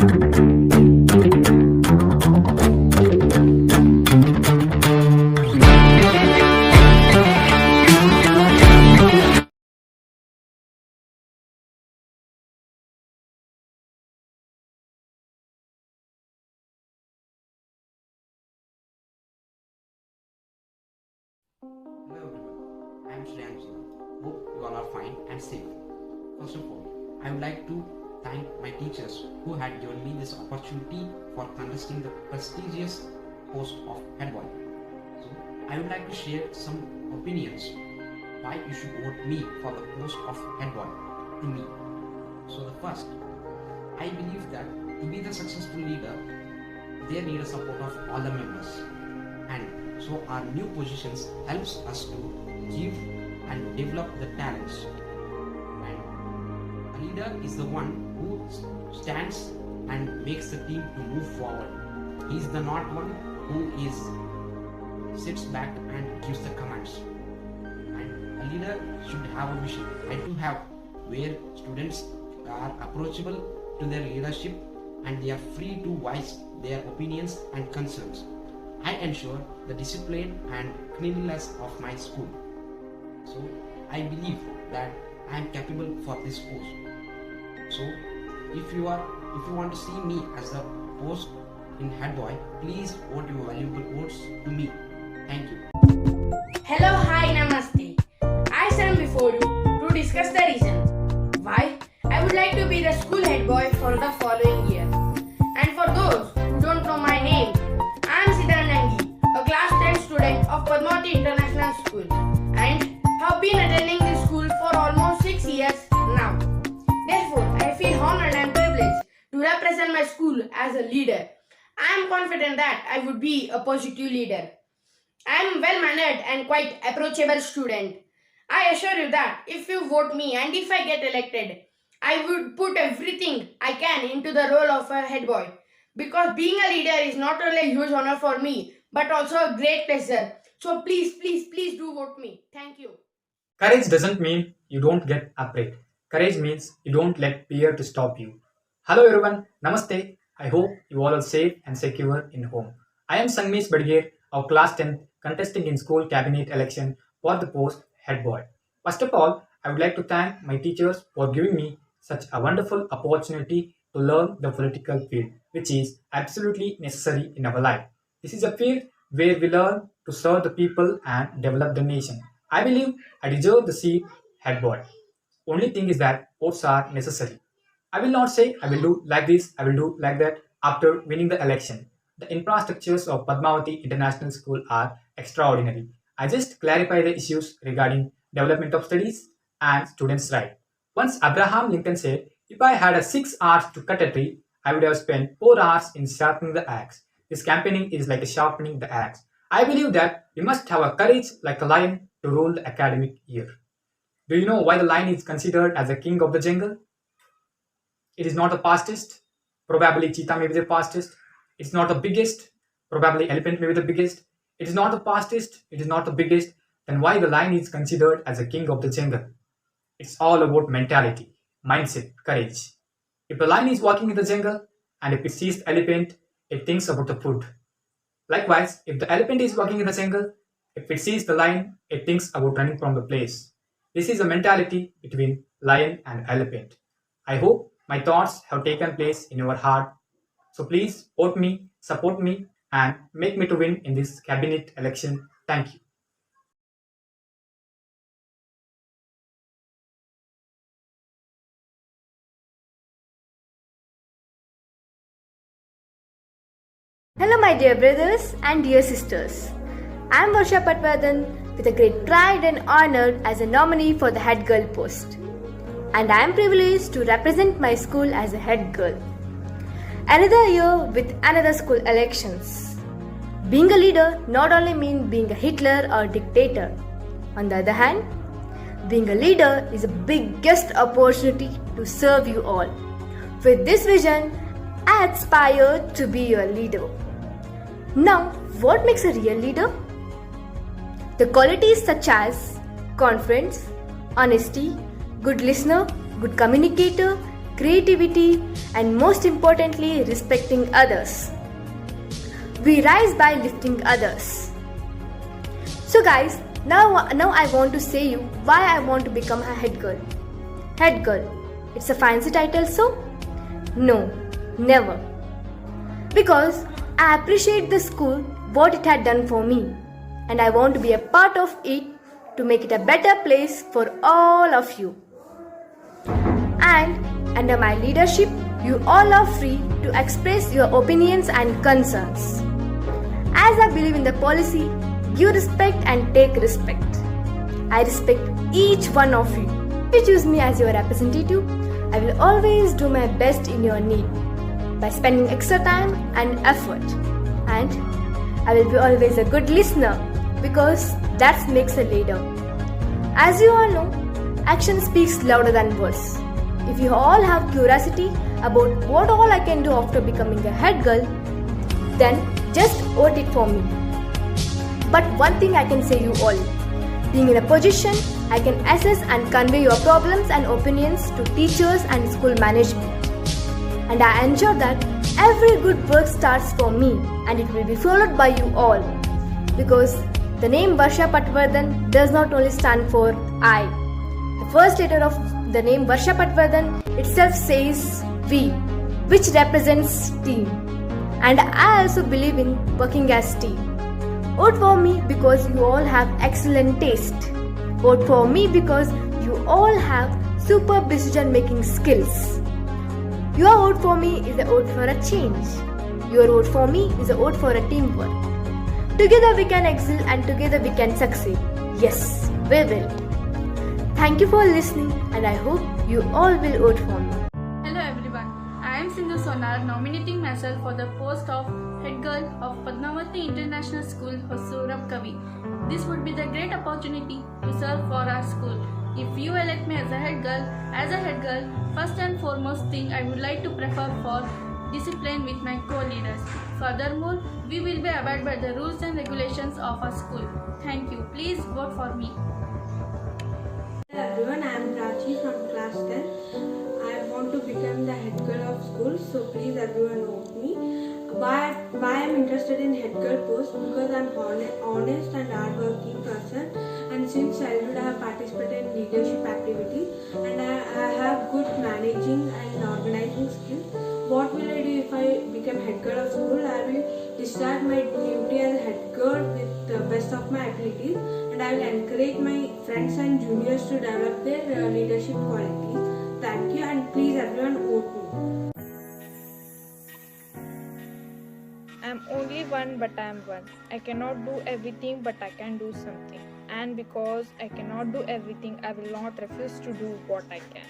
Hello everyone, I am Shreyanshi. Hope you all are fine and safe. First of all, I would like to thank my teachers who had given me this opportunity for contesting the prestigious post of head boy. So, I would like to share some opinions why you should vote me for the post of head boy to me. So, the first, I believe that to be the successful leader, they need a support of all the members, and so our new positions helps us to give and develop the talents. And a leader is the one who stands and makes the team to move forward. He is the not one who is sits back and gives the commands. And a leader should have a vision. I do have where students are approachable to their leadership and they are free to voice their opinions and concerns. I ensure the discipline and cleanliness of my school. So I believe that I am capable for this post. So if you want to see me as a post in head boy, please vote your valuable votes to me. Thank you. Hello, hi, namaste. I stand before you to discuss the reason why I would like to be the school head boy for the following year. And for those who don't know my name, I am Siddhan Nangi, a class 10 student of Padmavati International School and have been attending this school for almost 6 years now. Therefore, I feel honored and privileged to represent my school as a leader. I am confident that I would be a positive leader. I am well-mannered and quite approachable student. I assure you that if you vote me and if I get elected, I would put everything I can into the role of a head boy. Because being a leader is not only a huge honor for me, but also a great pleasure. So please, please, please do vote me. Thank you. Courage doesn't mean you don't get afraid. Courage means you don't let fear to stop you. Hello everyone, Namaste. I hope you all are safe and secure in home. I am Sangmesh Badgir of class 10th contesting in school cabinet election for the post head boy. First of all, I would like to thank my teachers for giving me such a wonderful opportunity to learn the political field, which is absolutely necessary in our life. This is a field where we learn to serve the people and develop the nation. I believe I deserve the seat head boy. Only thing is that votes are necessary. I will not say I will do like this, I will do like that after winning the election. The infrastructures of Padmavati International School are extraordinary. I just clarify the issues regarding development of studies and students' right. Once Abraham Lincoln said, if I had a 6 hours to cut a tree, I would have spent 4 hours in sharpening the axe. This campaigning is like a sharpening the axe. I believe that we must have a courage like a lion to rule the academic year. Do you know why the lion is considered as the king of the jungle? It is not the fastest. Probably cheetah may be the fastest. It's not the biggest. Probably elephant may be the biggest. It is not the fastest. It is not the biggest. Then why the lion is considered as the king of the jungle? It's all about mentality, mindset, courage. If a lion is walking in the jungle and if it sees the elephant, it thinks about the food. Likewise, if the elephant is walking in the jungle, if it sees the lion, it thinks about running from the place. This is a mentality between lion and elephant. I hope my thoughts have taken place in your heart. So please vote me, support me, and make me to win in this cabinet election. Thank you. Hello, my dear brothers and dear sisters. I am Varsha Patwardhan with a great pride and honor as a nominee for the head girl post. And I am privileged to represent my school as a head girl. Another year with another school elections. Being a leader not only means being a Hitler or dictator. On the other hand, being a leader is the biggest opportunity to serve you all. With this vision, I aspire to be your leader. Now, what makes a real leader? The qualities such as confidence, honesty, good listener, good communicator, creativity, and most importantly, respecting others. We rise by lifting others. So guys, now I want to say you why I want to become a head girl. Head girl, it's a fancy title, so? No, never. Because I appreciate the school, what it had done for me, and I want to be a part of it to make it a better place for all of you. And under my leadership, you all are free to express your opinions and concerns. As I believe in the policy, give respect and take respect. I respect each one of you. If you choose me as your representative, I will always do my best in your need by spending extra time and effort. And I will be always a good listener because that makes a leader. As you all know, action speaks louder than words. If you all have curiosity about what all I can do after becoming a head girl, then just vote it for me. But one thing I can say you all, being in a position, I can assess and convey your problems and opinions to teachers and school management. And I ensure that every good work starts from me and it will be followed by you all. Because the name Varsha Patwardhan does not only stand for I. The first letter of the name Varsha Patwardhan itself says we, which represents team. And I also believe in working as team. Vote for me because you all have excellent taste. Vote for me because you all have superb decision making skills. Your vote for me is a vote for a change. Your vote for me is a vote for a teamwork. Together we can excel and together we can succeed. Yes, we will. Thank you for listening and I hope you all will vote for me. Hello everyone, I am Sindhu Sonar nominating myself for the post of Head Girl of Padmavati International School, Hosur, Kavi. This would be the great opportunity to serve for our school. If you elect me as a head girl, first and foremost thing I would like to prefer for discipline with my co-leaders. Furthermore, we will be abide by the rules and regulations of our school. Thank you. Please vote for me. Hello everyone, I am Raji from class 10. I want to become the head girl of school, so please everyone vote me. Why I am interested in head girl post? Because I am honest and hardworking person, and since childhood I have participated in leadership activities and I have good managing and organizing skills. What will I do if I become head girl of school? I will discharge my duty as head girl with the best of my abilities, and I will encourage my friends and juniors to develop their leadership qualities. Thank you, and please everyone vote me. I am only one, but I am one. I cannot do everything, but I can do something. And because I cannot do everything, I will not refuse to do what I can.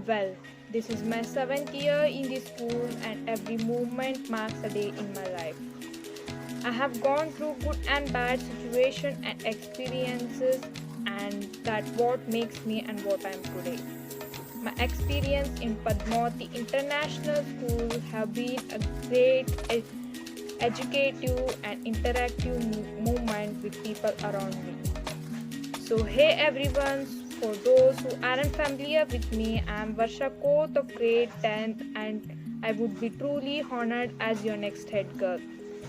Well, this is my 7th year in this school, and every moment marks a day in my life. I have gone through good and bad situations and experiences, and that's what makes me and what I am today. My experience in Padmavati International School have been a great educative and interactive movement with people around me. So hey everyone, for those who aren't familiar with me, I am Varsha Koth of grade 10th, and I would be truly honored as your next head girl.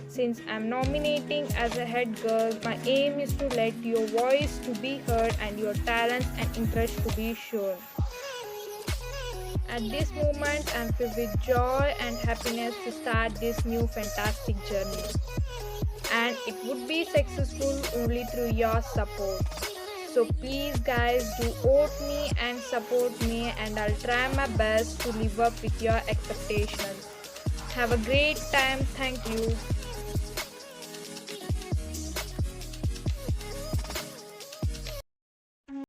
Since I am nominating as a head girl, my aim is to let your voice to be heard and your talents and interests to be shown. At this moment, I am filled with joy and happiness to start this new fantastic journey. And it would be successful only through your support. So please guys, do vote me and support me, and I'll try my best to live up with your expectations. Have a great time. Thank you.